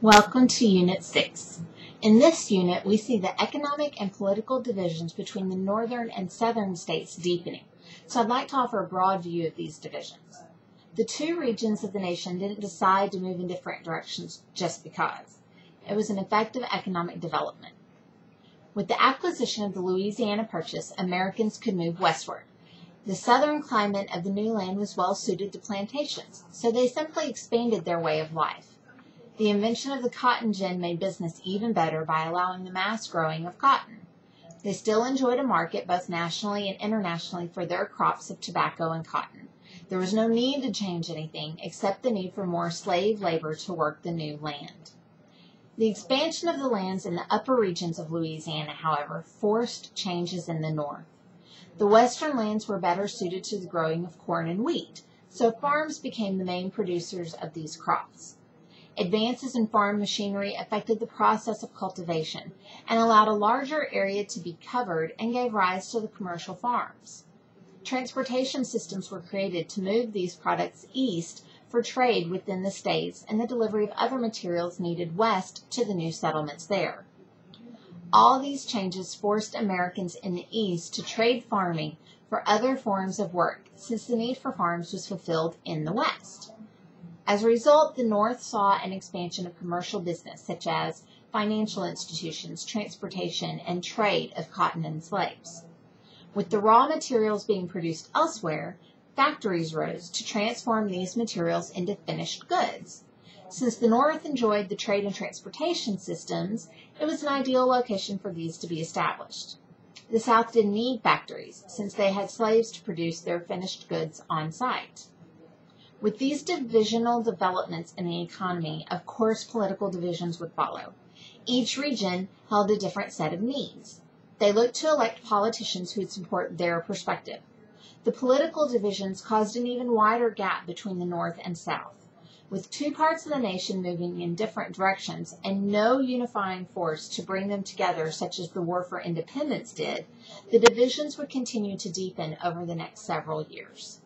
Welcome to Unit 6. In this unit, we see the economic and political divisions between the northern and southern states deepening, so I'd like to offer a broad view of these divisions. The two regions of the nation didn't decide to move in different directions just because. It was an effect of economic development. With the acquisition of the Louisiana Purchase, Americans could move westward. The southern climate of the new land was well suited to plantations, so they simply expanded their way of life. The invention of the cotton gin made business even better by allowing the mass growing of cotton. They still enjoyed a market both nationally and internationally for their crops of tobacco and cotton. There was no need to change anything except the need for more slave labor to work the new land. The expansion of the lands in the upper regions of Louisiana, however, forced changes in the north. The western lands were better suited to the growing of corn and wheat, so farms became the main producers of these crops. Advances in farm machinery affected the process of cultivation and allowed a larger area to be covered and gave rise to the commercial farms. Transportation systems were created to move these products east for trade within the states and the delivery of other materials needed west to the new settlements there. All these changes forced Americans in the east to trade farming for other forms of work, since the need for farms was fulfilled in the west. As a result, the North saw an expansion of commercial business, such as financial institutions, transportation, and trade of cotton and slaves. With the raw materials being produced elsewhere, factories rose to transform these materials into finished goods. Since the North enjoyed the trade and transportation systems, it was an ideal location for these to be established. The South didn't need factories, since they had slaves to produce their finished goods on site. With these divisional developments in the economy, of course political divisions would follow. Each region held a different set of needs. They looked to elect politicians who would support their perspective. The political divisions caused an even wider gap between the North and South. With two parts of the nation moving in different directions and no unifying force to bring them together such as the War for Independence did, the divisions would continue to deepen over the next several years.